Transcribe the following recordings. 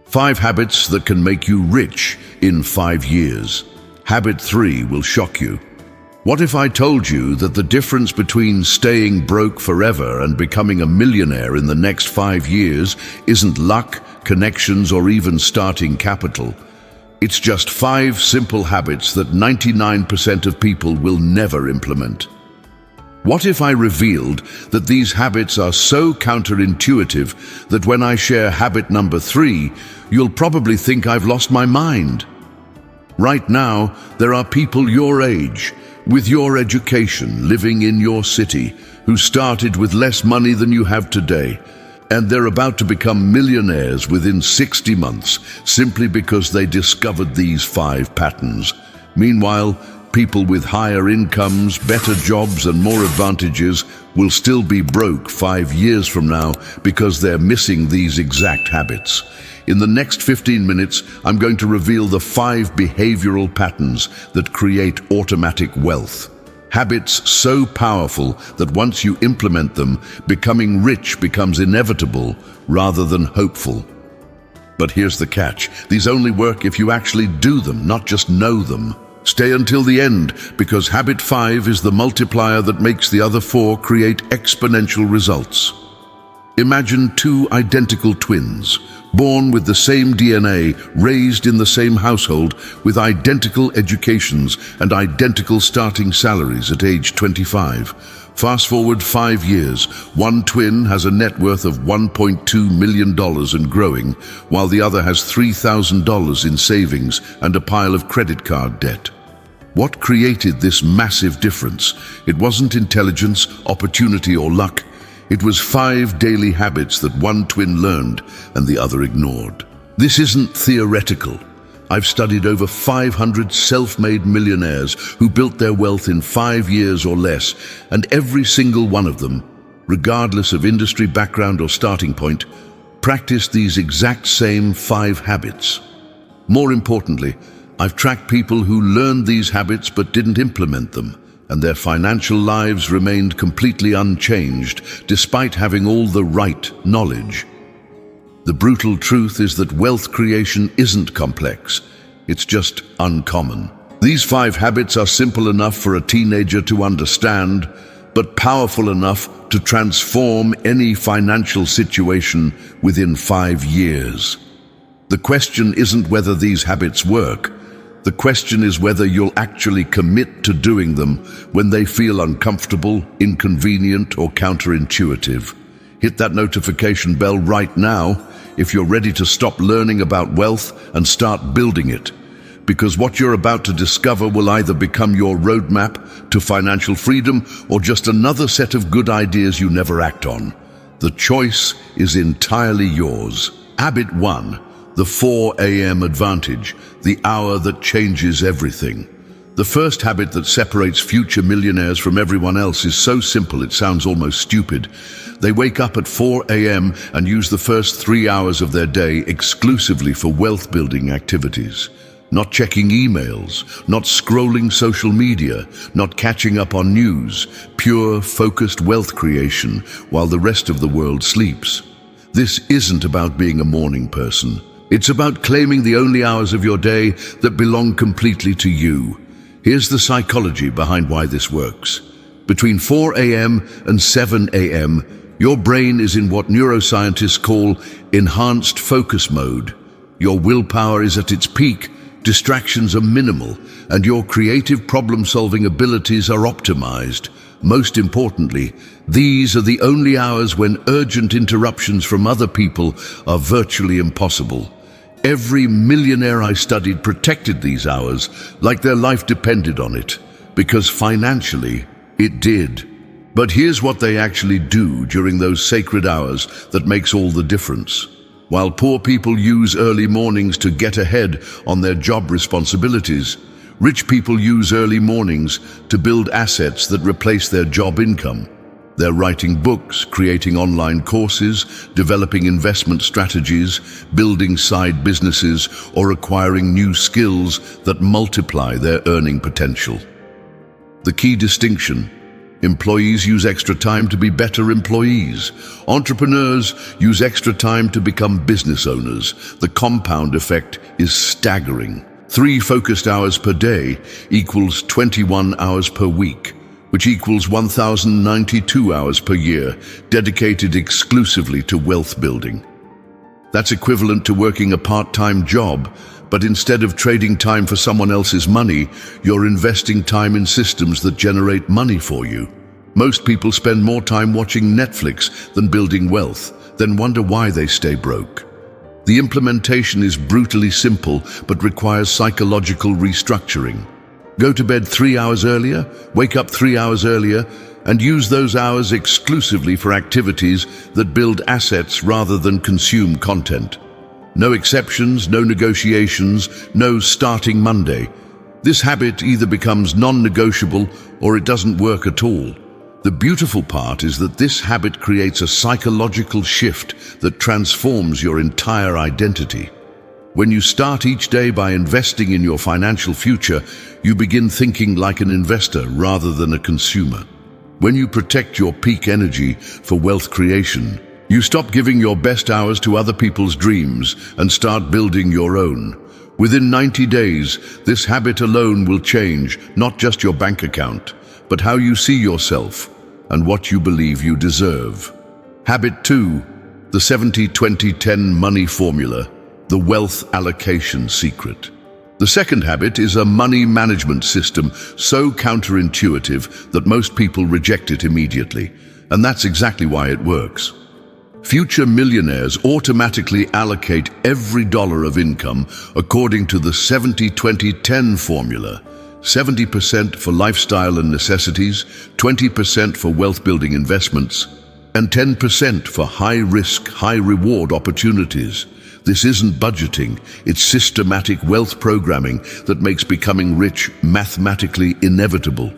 5 habits that can make you rich in 5 years. Habit 3 will shock you. What if I told you that the difference between staying broke forever and becoming a millionaire in the next 5 years isn't luck, connections, or even starting capital? It's just 5 simple habits that 99% of people will never implement. What if I revealed that these habits are so counterintuitive that when I share habit number 3, you'll probably think I've lost my mind? Right now, there are people your age, with your education, living in your city, who started with less money than you have today, and they're about to become millionaires within 60 months simply because they discovered these 5 patterns. Meanwhile, people with higher incomes, better jobs, and more advantages will still be broke 5 years from now because they're missing these exact habits. In the next 15 minutes, I'm going to reveal the 5 behavioral patterns that create automatic wealth. Habits so powerful that once you implement them, becoming rich becomes inevitable rather than hopeful. But here's the catch. These only work if you actually do them, not just know them. Stay until the end, because habit 5 is the multiplier that makes the other 4 create exponential results. Imagine 2 identical twins, born with the same DNA, raised in the same household, with identical educations and identical starting salaries at age 25. Fast forward 5 years, one twin has a net worth of $1.2 million and growing, while the other has $3,000 in savings and a pile of credit card debt. What created this massive difference? It wasn't intelligence, opportunity, or luck. It was 5 daily habits that one twin learned and the other ignored. This isn't theoretical. I've studied over 500 self-made millionaires who built their wealth in 5 years or less, and every single one of them, regardless of industry background or starting point, practiced these exact same 5 habits. More importantly, I've tracked people who learned these habits but didn't implement them, and their financial lives remained completely unchanged despite having all the right knowledge. The brutal truth is that wealth creation isn't complex, it's just uncommon. These 5 habits are simple enough for a teenager to understand, but powerful enough to transform any financial situation within 5 years. The question isn't whether these habits work. The question is whether you'll actually commit to doing them when they feel uncomfortable, inconvenient, or counterintuitive. Hit that notification bell right now if you're ready to stop learning about wealth and start building it. Because what you're about to discover will either become your roadmap to financial freedom or just another set of good ideas you never act on. The choice is entirely yours. Habit 1. The 4 a.m. advantage, the hour that changes everything. The first habit that separates future millionaires from everyone else is so simple it sounds almost stupid. They wake up at 4 a.m. and use the first 3 hours of their day exclusively for wealth-building activities. Not checking emails, not scrolling social media, not catching up on news. Pure, focused wealth creation while the rest of the world sleeps. This isn't about being a morning person. It's about claiming the only hours of your day that belong completely to you. Here's the psychology behind why this works. Between 4 a.m. and 7 a.m., your brain is in what neuroscientists call enhanced focus mode. Your willpower is at its peak, distractions are minimal, and your creative problem-solving abilities are optimized. Most importantly, these are the only hours when urgent interruptions from other people are virtually impossible. Every millionaire I studied protected these hours like their life depended on it, because financially, it did. But here's what they actually do during those sacred hours that makes all the difference. While poor people use early mornings to get ahead on their job responsibilities, rich people use early mornings to build assets that replace their job income. They're writing books, creating online courses, developing investment strategies, building side businesses, or acquiring new skills that multiply their earning potential. The key distinction: Employees use extra time to be better employees. Entrepreneurs use extra time to become business owners. The compound effect is staggering. 3 focused hours per day equals 21 hours per week, which equals 1,092 hours per year, dedicated exclusively to wealth building. That's equivalent to working a part-time job, but instead of trading time for someone else's money, you're investing time in systems that generate money for you. Most people spend more time watching Netflix than building wealth, then wonder why they stay broke. The implementation is brutally simple, but requires psychological restructuring. Go to bed 3 hours earlier, wake up 3 hours earlier, and use those hours exclusively for activities that build assets rather than consume content. No exceptions, no negotiations, no starting Monday. This habit either becomes non-negotiable or it doesn't work at all. The beautiful part is that this habit creates a psychological shift that transforms your entire identity. When you start each day by investing in your financial future, you begin thinking like an investor rather than a consumer. When you protect your peak energy for wealth creation, you stop giving your best hours to other people's dreams and start building your own. Within 90 days, this habit alone will change not just your bank account, but how you see yourself and what you believe you deserve. Habit 2, the 70-20-10 money formula, the wealth allocation secret. The second habit is a money management system so counterintuitive that most people reject it immediately, and that's exactly why it works. Future millionaires automatically allocate every dollar of income according to the 70-20-10 formula. 70% for lifestyle and necessities, 20% for wealth-building investments, and 10% for high-risk, high-reward opportunities. This isn't budgeting, it's systematic wealth programming that makes becoming rich mathematically inevitable.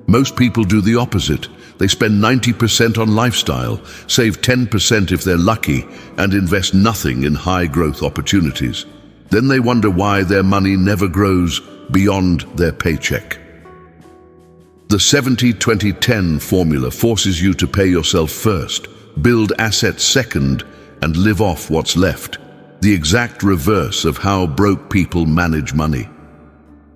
Most people do the opposite. They spend 90% on lifestyle, save 10% if they're lucky, and invest nothing in high-growth opportunities. Then they wonder why their money never grows beyond their paycheck. The 70-20-10 formula forces you to pay yourself first, build assets second, and live off what's left. The exact reverse of how broke people manage money.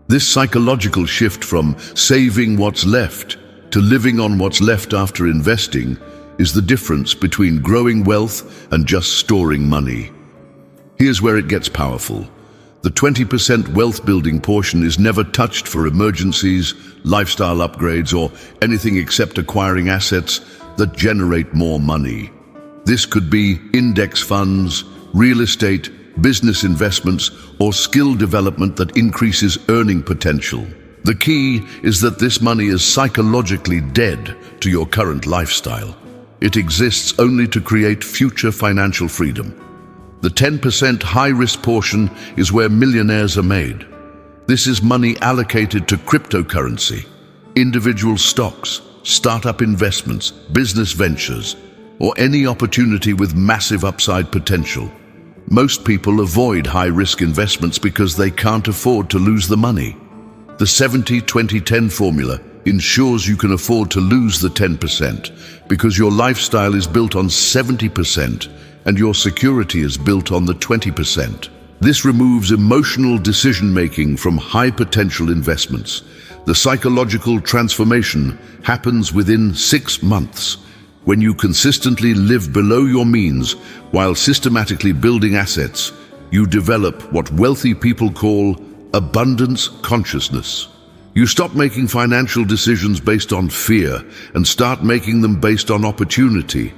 This psychological shift from saving what's left to living on what's left after investing is the difference between growing wealth and just storing money. Here's where it gets powerful. The 20% wealth building portion is never touched for emergencies, lifestyle upgrades, or anything except acquiring assets that generate more money. This could be index funds, real estate, business investments, or skill development that increases earning potential. The key is that this money is psychologically dead to your current lifestyle. It exists only to create future financial freedom. The 10% high-risk portion is where millionaires are made. This is money allocated to cryptocurrency, individual stocks, startup investments, business ventures, or any opportunity with massive upside potential. Most people avoid high-risk investments because they can't afford to lose the money. The 70-20-10 formula ensures you can afford to lose the 10% because your lifestyle is built on 70% and your security is built on the 20%. This removes emotional decision-making from high-potential investments. The psychological transformation happens within 6 months. When you consistently live below your means while systematically building assets, you develop what wealthy people call abundance consciousness. You stop making financial decisions based on fear and start making them based on opportunity.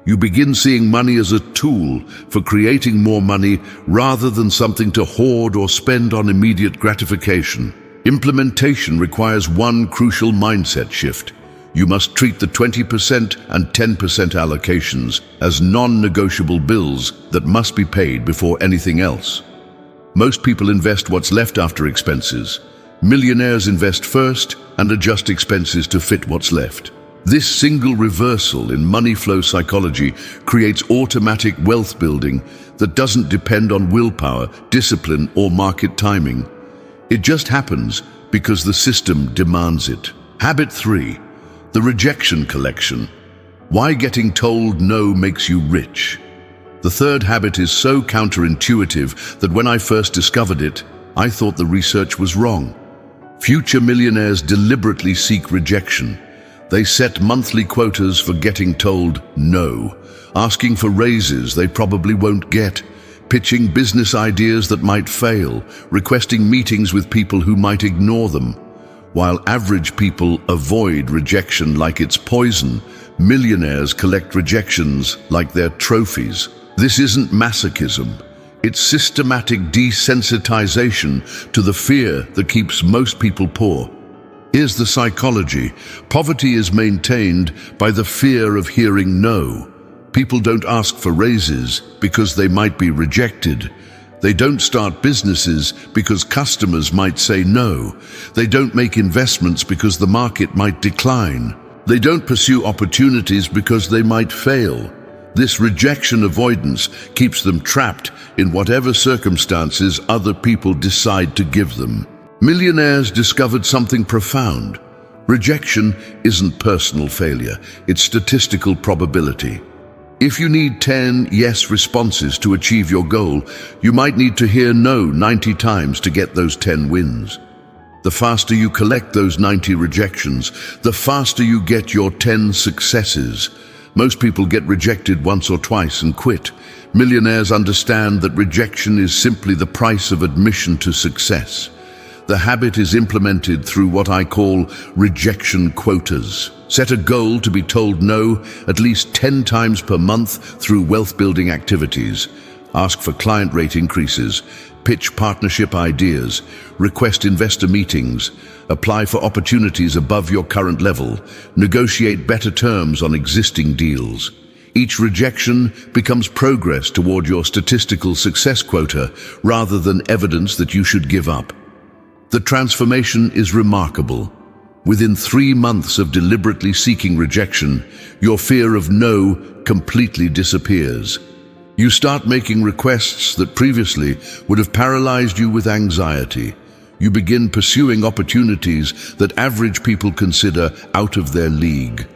You begin seeing money as a tool for creating more money rather than something to hoard or spend on immediate gratification. Implementation requires one crucial mindset shift. You must treat the 20% and 10% allocations as non-negotiable bills that must be paid before anything else. Most people invest what's left after expenses. Millionaires invest first and adjust expenses to fit what's left. This single reversal in money flow psychology creates automatic wealth building that doesn't depend on willpower, discipline, or market timing. It just happens because the system demands it. Habit 3. The rejection collection. Why getting told no makes you rich. The third habit is so counterintuitive that when I first discovered it, I thought the research was wrong. Future millionaires deliberately seek rejection. They set monthly quotas for getting told no, asking for raises they probably won't get, pitching business ideas that might fail, requesting meetings with people who might ignore them. While average people avoid rejection like it's poison, millionaires collect rejections like they're trophies. This isn't masochism. It's systematic desensitization to the fear that keeps most people poor. Here's the psychology. Poverty is maintained by the fear of hearing no. People don't ask for raises because they might be rejected. They don't start businesses because customers might say no. They don't make investments because the market might decline. They don't pursue opportunities because they might fail. This rejection avoidance keeps them trapped in whatever circumstances other people decide to give them. Millionaires discovered something profound. Rejection isn't personal failure, it's statistical probability. If you need 10 yes responses to achieve your goal, you might need to hear no 90 times to get those 10 wins. The faster you collect those 90 rejections, the faster you get your 10 successes. Most people get rejected once or twice and quit. Millionaires understand that rejection is simply the price of admission to success. The habit is implemented through what I call rejection quotas. Set a goal to be told no at least 10 times per month through wealth-building activities. Ask for client rate increases, pitch partnership ideas, request investor meetings, apply for opportunities above your current level, negotiate better terms on existing deals. Each rejection becomes progress toward your statistical success quota rather than evidence that you should give up. The transformation is remarkable. Within 3 months of deliberately seeking rejection, your fear of no completely disappears. You start making requests that previously would have paralyzed you with anxiety. You begin pursuing opportunities that average people consider out of their league.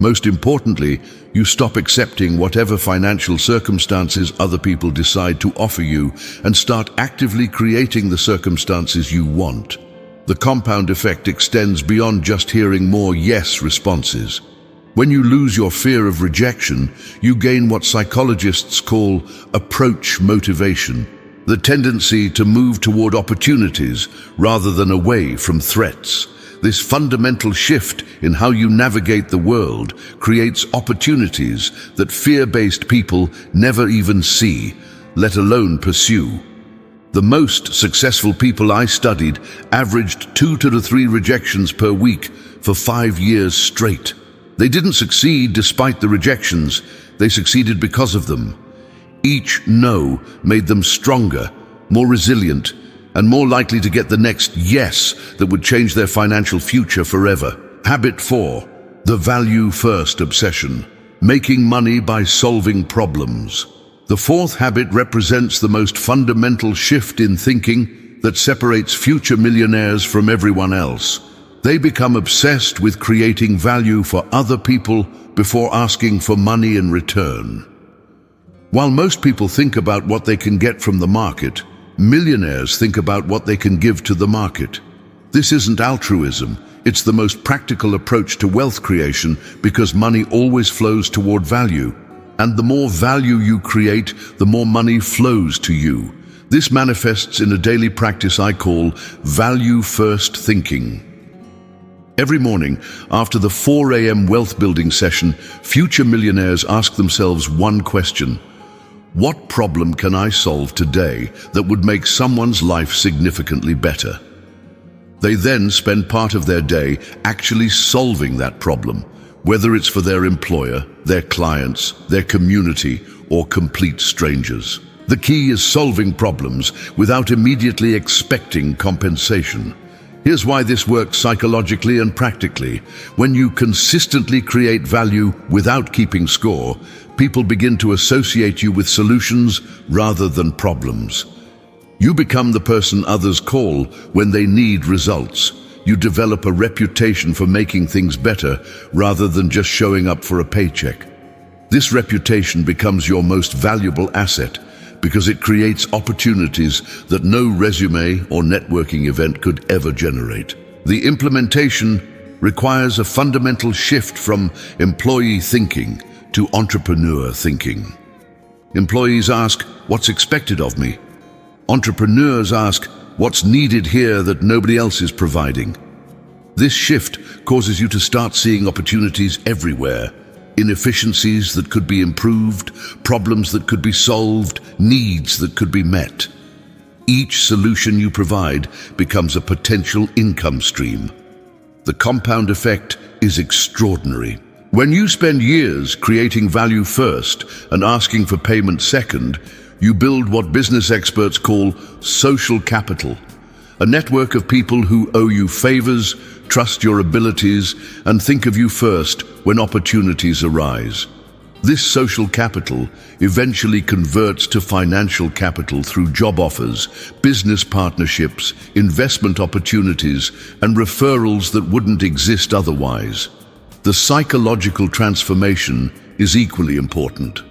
Most importantly, you stop accepting whatever financial circumstances other people decide to offer you and start actively creating the circumstances you want. The compound effect extends beyond just hearing more yes responses. When you lose your fear of rejection, you gain what psychologists call approach motivation, the tendency to move toward opportunities rather than away from threats. This fundamental shift in how you navigate the world creates opportunities that fear-based people never even see, let alone pursue. The most successful people I studied averaged 2 to 3 rejections per week for 5 years straight. They didn't succeed despite the rejections, they succeeded because of them. Each no made them stronger, more resilient, and more likely to get the next yes that would change their financial future forever. Habit 4, the value-first obsession, making money by solving problems. The fourth habit represents the most fundamental shift in thinking that separates future millionaires from everyone else. They become obsessed with creating value for other people before asking for money in return. While most people think about what they can get from the market, millionaires think about what they can give to the market. This isn't altruism, it's the most practical approach to wealth creation because money always flows toward value. And the more value you create, the more money flows to you. This manifests in a daily practice I call value-first thinking. Every morning, after the 4 a.m. wealth building session, future millionaires ask themselves one question: what problem can I solve today that would make someone's life significantly better? They then spend part of their day actually solving that problem, whether it's for their employer, their clients, their community, or complete strangers. The key is solving problems without immediately expecting compensation. Here's why this works psychologically and practically. When you consistently create value without keeping score, people begin to associate you with solutions rather than problems. You become the person others call when they need results. you develop a reputation for making things better rather than just showing up for a paycheck. This reputation becomes your most valuable asset because it creates opportunities that no resume or networking event could ever generate. The implementation requires a fundamental shift from employee thinking to entrepreneur thinking. Employees ask, "What's expected of me?" Entrepreneurs ask, "What's needed here that nobody else is providing?" This shift causes you to start seeing opportunities everywhere, inefficiencies that could be improved, problems that could be solved, needs that could be met. Each solution you provide becomes a potential income stream. The compound effect is extraordinary. When you spend years creating value first and asking for payment second, you build what business experts call social capital, a network of people who owe you favors, trust your abilities, and think of you first when opportunities arise. This social capital eventually converts to financial capital through job offers, business partnerships, investment opportunities, and referrals that wouldn't exist otherwise. The psychological transformation is equally important.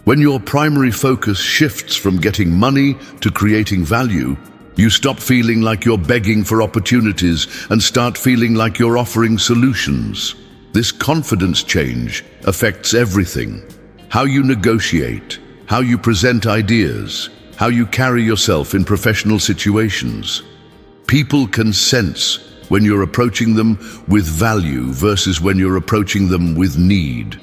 When your primary focus shifts from getting money to creating value, you stop feeling like you're begging for opportunities and start feeling like you're offering solutions. This confidence change affects everything: how you negotiate, how you present ideas, how you carry yourself in professional situations. People can sense when you're approaching them with value versus when you're approaching them with need.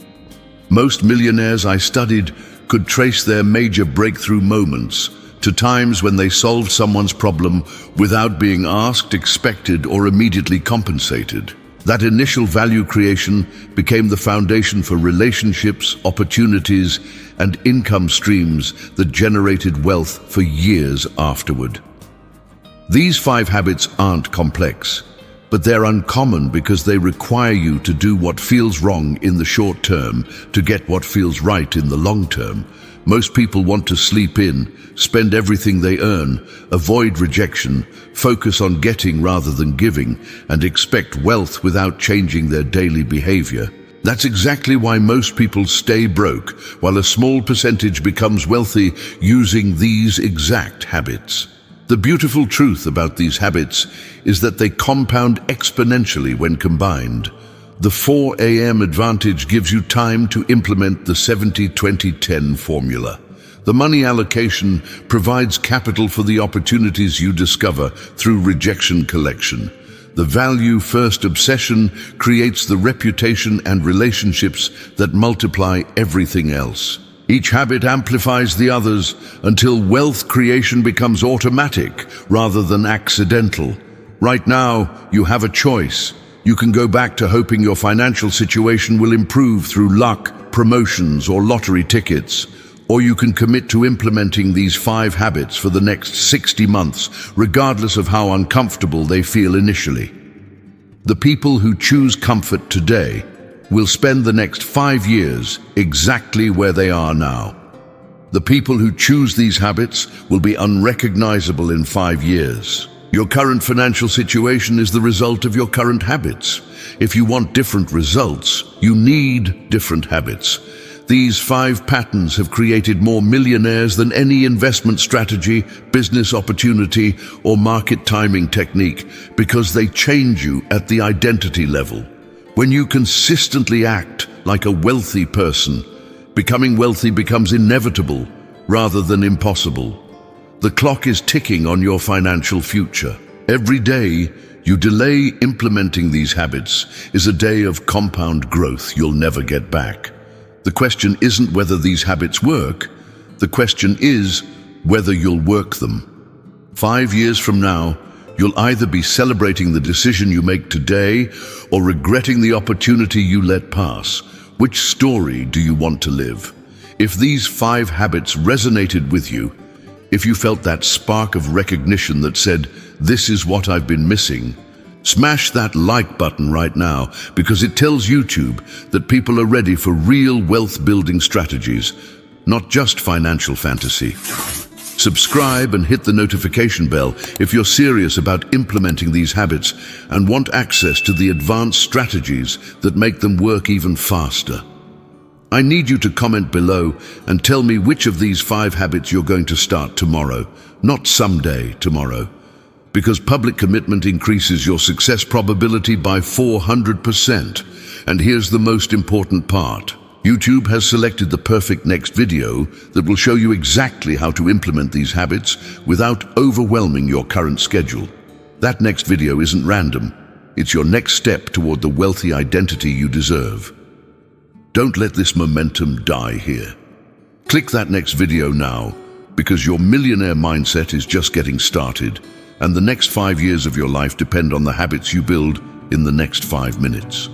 Most millionaires I studied could trace their major breakthrough moments to times when they solved someone's problem without being asked, expected, or immediately compensated. That initial value creation became the foundation for relationships, opportunities, and income streams that generated wealth for years afterward. These 5 habits aren't complex, but they're uncommon because they require you to do what feels wrong in the short term to get what feels right in the long term. Most people want to sleep in, spend everything they earn, avoid rejection, focus on getting rather than giving, and expect wealth without changing their daily behavior. That's exactly why most people stay broke, while a small percentage becomes wealthy using these exact habits. The beautiful truth about these habits is that they compound exponentially when combined. The 4 a.m. advantage gives you time to implement the 70-20-10 formula. The money allocation provides capital for the opportunities you discover through rejection collection. The value-first obsession creates the reputation and relationships that multiply everything else. Each habit amplifies the others until wealth creation becomes automatic rather than accidental. Right now, you have a choice. You can go back to hoping your financial situation will improve through luck, promotions, or lottery tickets. Or you can commit to implementing these 5 habits for the next 60 months, regardless of how uncomfortable they feel initially. The people who choose comfort today will spend the next 5 years exactly where they are now. The people who choose these habits will be unrecognizable in 5 years. Your current financial situation is the result of your current habits. If you want different results, you need different habits. These 5 patterns have created more millionaires than any investment strategy, business opportunity, or market timing technique because they change you at the identity level. When you consistently act like a wealthy person, becoming wealthy becomes inevitable rather than impossible. The clock is ticking on your financial future. Every day you delay implementing these habits is a day of compound growth you'll never get back. The question isn't whether these habits work. The question is whether you'll work them. 5 years from now, you'll either be celebrating the decision you make today or regretting the opportunity you let pass. Which story do you want to live? If these 5 habits resonated with you, if you felt that spark of recognition that said, "This is what I've been missing," smash that like button right now because it tells YouTube that people are ready for real wealth-building strategies, not just financial fantasy. Subscribe and hit the notification bell if you're serious about implementing these habits and want access to the advanced strategies that make them work even faster. I need you to comment below and tell me which of these 5 habits you're going to start tomorrow, not someday tomorrow. Because public commitment increases your success probability by 400%. And here's the most important part. YouTube has selected the perfect next video that will show you exactly how to implement these habits without overwhelming your current schedule. That next video isn't random. It's your next step toward the wealthy identity you deserve. Don't let this momentum die here. Click that next video now, because your millionaire mindset is just getting started, and the next 5 years of your life depend on the habits you build in the next 5 minutes.